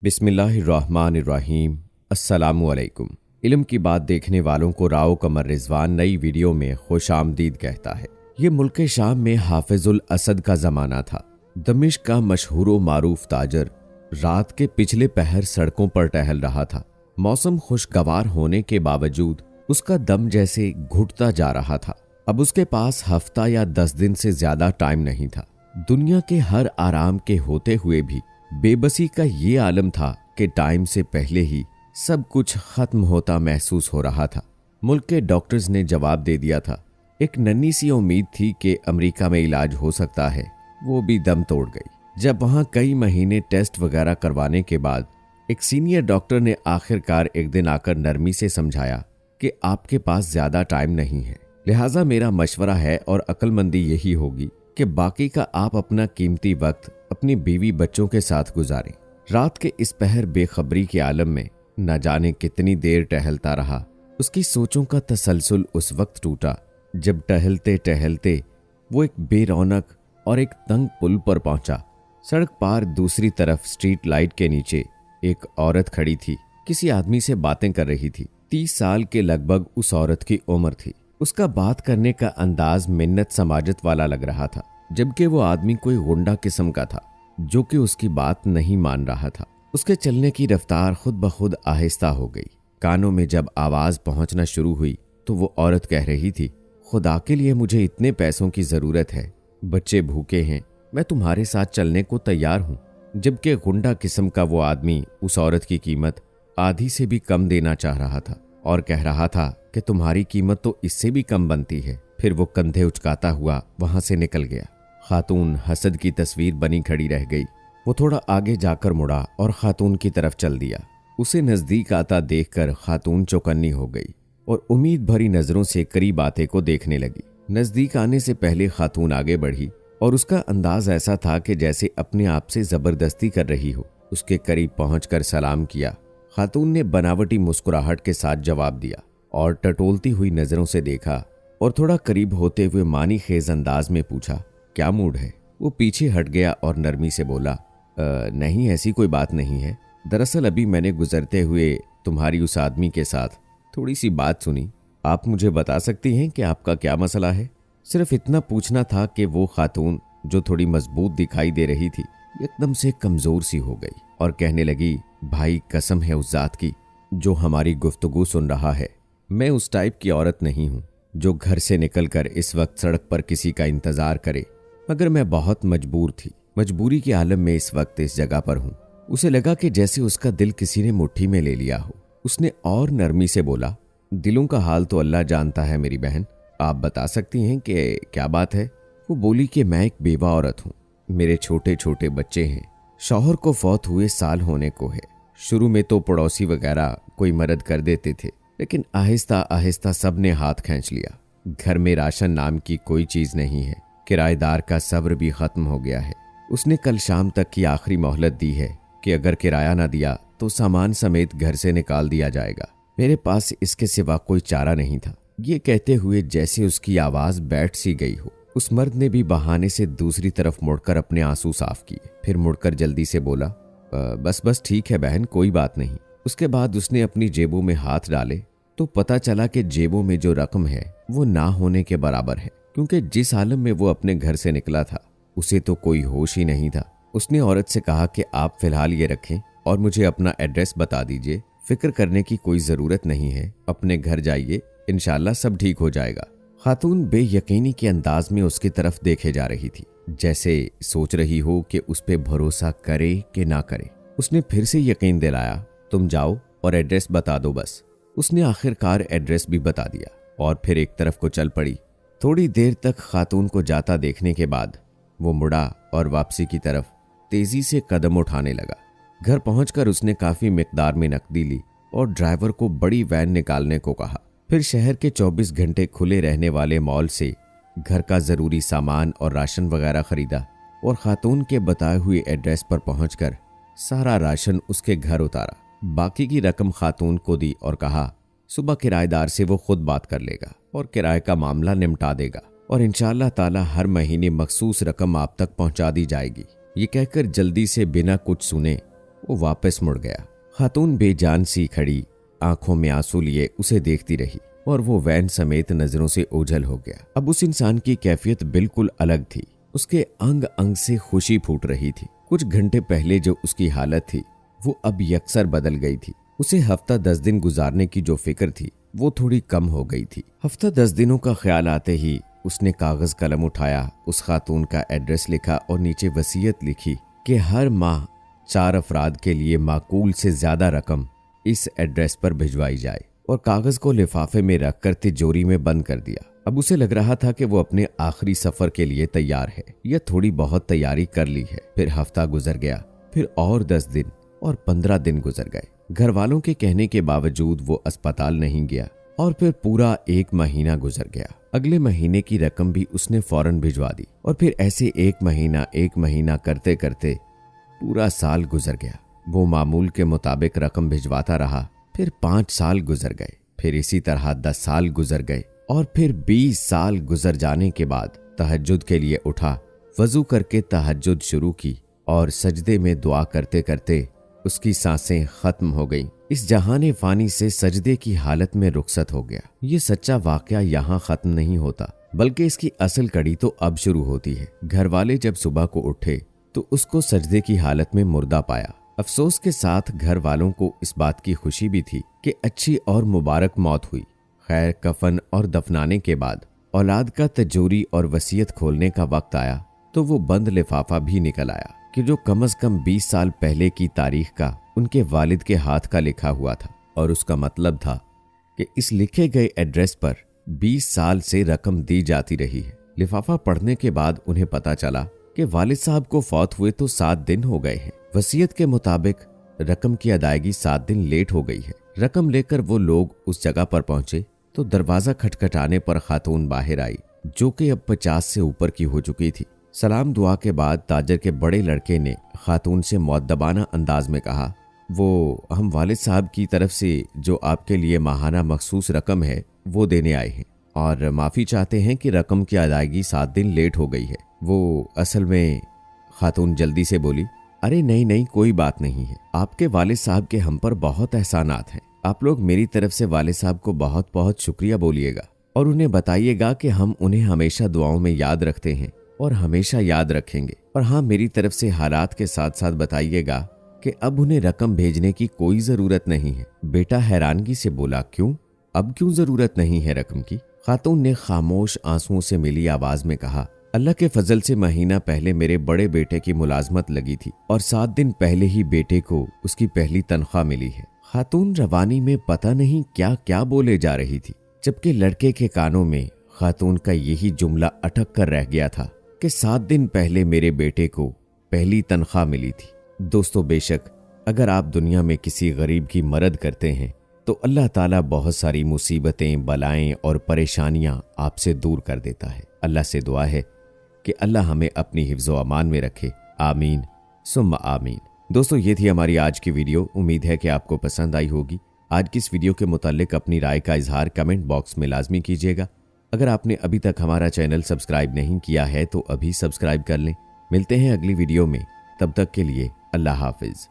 बिस्मिल्लाहिर्रहमानिर्रहीम। अस्सलामुअलैकुम। इल्म की बात देखने वालों को राव कमर रिजवान नई वीडियो में खुश आमदीद कहता है। ये मुल्क शाम में हाफिजुल असद का ज़माना था। दमिश्क का मशहूर व मारूफ ताजर रात के पिछले पहर सड़कों पर टहल रहा था। मौसम खुशगवार होने के बावजूद उसका दम जैसे घुटता जा रहा था। अब उसके पास हफ्ता या 10 दिन से ज्यादा टाइम नहीं था। दुनिया के हर आराम के होते हुए भी बेबसी का ये आलम था कि टाइम से पहले ही सब कुछ खत्म होता महसूस हो रहा था। मुल्क के डॉक्टर्स ने जवाब दे दिया था। एक नन्ही सी उम्मीद थी कि अमेरिका में इलाज हो सकता है, वो भी दम तोड़ गई। जब वहां कई महीने टेस्ट वगैरह करवाने के बाद एक सीनियर डॉक्टर ने आखिरकार एक दिन आकर नरमी से समझाया कि आपके पास ज्यादा टाइम नहीं है, लिहाजा मेरा मशवरा है और अक्लमंदी यही होगी कि बाकी का आप अपना कीमती वक्त अपनी बीवी बच्चों के साथ गुजारें। रात के इस पहर बेखबरी के आलम में न जाने कितनी देर टहलता रहा। उसकी सोचों का तसलसल उस वक्त टूटा जब टहलते टहलते वो एक बेरौनक और एक तंग पुल पर पहुंचा। सड़क पार दूसरी तरफ स्ट्रीट लाइट के नीचे एक औरत खड़ी थी, किसी आदमी से बातें कर रही थी। 30 साल के लगभग उस औरत की उम्र थी। उसका बात करने का अंदाज मिन्नत समाजत वाला लग रहा था, जबकि वो आदमी कोई गुंडा किस्म का था जो कि उसकी बात नहीं मान रहा था। उसके चलने की रफ्तार खुद ब खुद आहिस्ता हो गई। कानों में जब आवाज पहुंचना शुरू हुई तो वो औरत कह रही थी, खुदा के लिए मुझे इतने पैसों की जरूरत है, बच्चे भूखे हैं, मैं तुम्हारे साथ चलने को तैयार हूँ। जबकि गुंडा किस्म का वो आदमी उस औरत की कीमत आधी से भी कम देना चाह रहा था और कह रहा था कि तुम्हारी कीमत तो इससे भी कम बनती है। फिर वो कंधे उचकाता हुआ वहां से निकल गया। खातून हसद की तस्वीर बनी खड़ी रह गई। वो थोड़ा आगे जाकर मुड़ा और खातून की तरफ चल दिया। उसे नजदीक आता देखकर खातून चौकन्नी हो गई और उम्मीद भरी नजरों से करीब आते को देखने लगी। नजदीक आने से पहले खातून आगे बढ़ी और उसका अंदाज ऐसा था कि जैसे अपने आप से जबरदस्ती कर रही हो। उसके करीब पहुंचकर सलाम किया। खातून ने बनावटी मुस्कुराहट के साथ जवाब दिया और टटोलती हुई नजरों से देखा और थोड़ा करीब होते हुए मानी खेज अंदाज में पूछा, क्या मूड है? वो पीछे हट गया और नरमी से बोला, नहीं ऐसी कोई बात नहीं है। दरअसल अभी मैंने गुजरते हुए तुम्हारी उस आदमी के साथ थोड़ी सी बात सुनी। आप मुझे बता सकती हैं कि आपका क्या मसला है? सिर्फ इतना पूछना था कि वो खातून जो थोड़ी मजबूत दिखाई दे रही थी एकदम से कमजोर सी हो गई और कहने लगी, भाई कसम है उस जात की जो हमारी गुफ्तगू सुन रहा है, मैं उस टाइप की औरत नहीं हूँ जो घर से निकलकर इस वक्त सड़क पर किसी का इंतजार करे, मगर मैं बहुत मजबूर थी। मजबूरी के आलम में इस वक्त इस जगह पर हूँ। उसे लगा कि जैसे उसका दिल किसी ने मुट्ठी में ले लिया हो। उसने और नरमी से बोला, दिलों का हाल तो अल्लाह जानता है मेरी बहन, आप बता सकती हैं कि क्या बात है? वो बोली कि मैं एक बेवा औरत हूँ, मेरे छोटे छोटे बच्चे हैं, शौहर को फौत हुए साल होने को है। शुरू में तो पड़ोसी वगैरह कोई मदद कर देते थे, लेकिन आहिस्ता आहिस्ता सब ने हाथ खींच लिया। घर में राशन नाम की कोई चीज नहीं है। किराएदार का सब्र भी खत्म हो गया है। उसने कल शाम तक की आखिरी मोहलत दी है कि अगर किराया ना दिया तो सामान समेत घर से निकाल दिया जाएगा। मेरे पास इसके सिवा कोई चारा नहीं था। ये कहते हुए जैसे उसकी आवाज बैठ सी गई हो, उस मर्द ने भी बहाने से दूसरी तरफ मुड़कर अपने आंसू साफ किए। फिर मुड़कर जल्दी से बोला, बस बस ठीक है बहन, कोई बात नहीं। उसके बाद उसने अपनी जेबों में हाथ डाले तो पता चला कि जेबों में जो रकम है वो ना होने के बराबर है, क्योंकि जिस आलम में वो अपने घर से निकला था उसे तो कोई होश ही नहीं था। उसने औरत से कहा कि आप फिलहाल ये रखें और मुझे अपना एड्रेस बता दीजिए। फिक्र करने की कोई जरूरत नहीं है, अपने घर जाइए, इंशाल्लाह सब ठीक हो जाएगा। खातून बेयकीनी के अंदाज में उसकी तरफ देखे जा रही थी, जैसे सोच रही हो कि उस पे भरोसा करे कि ना करे। उसने फिर से यकीन दिलाया, तुम जाओ और एड्रेस बता दो बस। उसने आखिरकार एड्रेस भी बता दिया और फिर एक तरफ को चल पड़ी। थोड़ी देर तक खातून को जाता देखने के बाद वो मुड़ा और वापसी की तरफ तेजी से कदम उठाने लगा। घर पहुंचकर उसने काफी मिकदार में नकदी ली और ड्राइवर को बड़ी वैन निकालने को कहा। फिर शहर के 24 घंटे खुले रहने वाले मॉल से घर का जरूरी सामान और राशन वगैरह खरीदा और खातून के बताए हुए एड्रेस पर पहुंचकर सारा राशन उसके घर उतारा। बाकी की रकम खातून को दी और कहा, सुबह किराएदार से वो खुद बात कर लेगा और किराए का मामला निपटा देगा और इंशाअल्लाह ताला हर महीने मखसूस रकम आप तक पहुंचा दी जाएगी। ये कहकर जल्दी से बिना कुछ सुने वो वापस मुड़ गया। खातून बेजान सी खड़ी आंखों में आंसू लिए उसे देखती रही और वो वैन समेत नजरों से ओझल हो गया। अब उस इंसान की कैफियत बिल्कुल अलग थी। उसके अंग अंग से खुशी फूट रही थी। कुछ घंटे पहले जो उसकी हालत थी वो अब यकसर बदल गई थी। उसे हफ्ता 10 दिन गुजारने की जो फिक्र थी वो थोड़ी कम हो गई थी। हफ्ता 10 दिनों का ख्याल आते ही उसने कागज कलम उठाया, उस खातून का एड्रेस लिखा और नीचे वसीयत लिखी कि हर माह 4 अफराद के लिए माकूल से ज्यादा रकम इस एड्रेस पर भिजवाई जाए, और कागज को लिफाफे में रखकर तिजोरी में बंद कर दिया। अब उसे लग रहा था कि वो अपने आखिरी सफर के लिए तैयार है या थोड़ी बहुत तैयारी कर ली है। फिर हफ्ता गुजर गया, फिर और 10 दिन और 15 दिन गुजर गए। घर वालों के कहने के बावजूद वो अस्पताल नहीं गया और फिर पूरा 1 महीना गुजर गया। अगले महीने की रकम भी उसने फौरन भिजवा दी और फिर ऐसे एक महीना करते करते पूरा साल गुजर गया। वो मामूल के मुताबिक रकम भिजवाता रहा। फिर 5 साल गुजर गए, फिर इसी तरह 10 साल गुजर गए और फिर 20 साल गुजर जाने के बाद तहज्जुद के लिए उठा, वजू करके तहज्जुद शुरू की और सजदे में दुआ करते करते उसकी सांसें खत्म हो गईं। इस जहाने फानी से सजदे की हालत में रुखसत हो गया। ये सच्चा वाकया यहाँ खत्म नहीं होता, बल्कि इसकी असल कड़ी तो अब शुरू होती है। घर वाले जब सुबह को उठे तो उसको सजदे की हालत में मुर्दा पाया। अफसोस के साथ घर वालों को इस बात की खुशी भी थी कि अच्छी और मुबारक मौत हुई। खैर, कफन और दफनाने के बाद औलाद का तिजोरी और वसीयत खोलने का वक्त आया तो वो बंद लिफाफा भी निकल आया कि जो कम से कम 20 साल पहले की तारीख का उनके वालिद के हाथ का लिखा हुआ था, और उसका मतलब था कि इस लिखे गए एड्रेस पर 20 साल से रकम दी जाती रही है। लिफाफा पढ़ने के बाद उन्हें पता चला कि वालिद साहब को फौत हुए तो 7 दिन हो गए हैं। वसीयत के मुताबिक रकम की अदायगी 7 दिन लेट हो गई है। रकम लेकर वो लोग उस जगह पर पहुंचे तो दरवाजा खटखटाने पर खातून बाहर आई, जो कि अब 50 से ऊपर की हो चुकी थी। सलाम दुआ के बाद ताजर के बड़े लड़के ने खातून से मुअद्दबाना अंदाज में कहा, वो हम वालिद साहब की तरफ से जो आपके लिए माहाना मखसूस रकम है वो देने आए हैं और माफ़ी चाहते हैं कि रकम की अदायगी 7 दिन लेट हो गई है। वो असल में, खातून जल्दी से बोली, अरे नहीं, कोई बात नहीं है। आपके वालिद साहब के हम पर बहुत एहसानात हैं। आप लोग मेरी तरफ से वालिद साहब को बहुत बहुत शुक्रिया बोलिएगा और उन्हें बताइएगा कि हम उन्हें हमेशा दुआओं में याद रखते हैं और हमेशा याद रखेंगे। और हाँ, मेरी तरफ से हालात के साथ साथ बताइएगा कि अब उन्हें रकम भेजने की कोई जरूरत नहीं है। बेटा हैरानगी से बोला, क्यों? अब क्यों जरूरत नहीं है रकम की? खातून ने खामोश आंसुओं से मिली आवाज में कहा, अल्लाह के फजल से महीना पहले मेरे बड़े बेटे की मुलाजमत लगी थी और 7 दिन पहले ही बेटे को उसकी पहली तनख्वाह मिली है। खातून रवानी में पता नहीं क्या क्या बोले जा रही थी, जबकि लड़के के कानों में खातून का यही जुमला अटक कर रह गया था कि 7 दिन पहले मेरे बेटे को पहली तनख्वाह मिली थी। दोस्तों, बेशक अगर आप दुनिया में किसी गरीब की मदद करते हैं तो अल्लाह ताला बहुत सारी मुसीबतें, बलाएं और परेशानियां आपसे दूर कर देता है। अल्लाह से दुआ है कि अल्लाह हमें अपनी हिफ्ज़ व अमान में रखे। आमीन सुम्मा आमीन। दोस्तों, ये थी हमारी आज की वीडियो। उम्मीद है कि आपको पसंद आई होगी। आज की इस वीडियो के मुताल्लिक अपनी राय का इजहार कमेंट बॉक्स में लाजमी कीजिएगा। अगर आपने अभी तक हमारा चैनल सब्सक्राइब नहीं किया है तो अभी सब्सक्राइब कर लें। मिलते हैं अगली वीडियो में, तब तक के लिए अल्लाह हाफिज।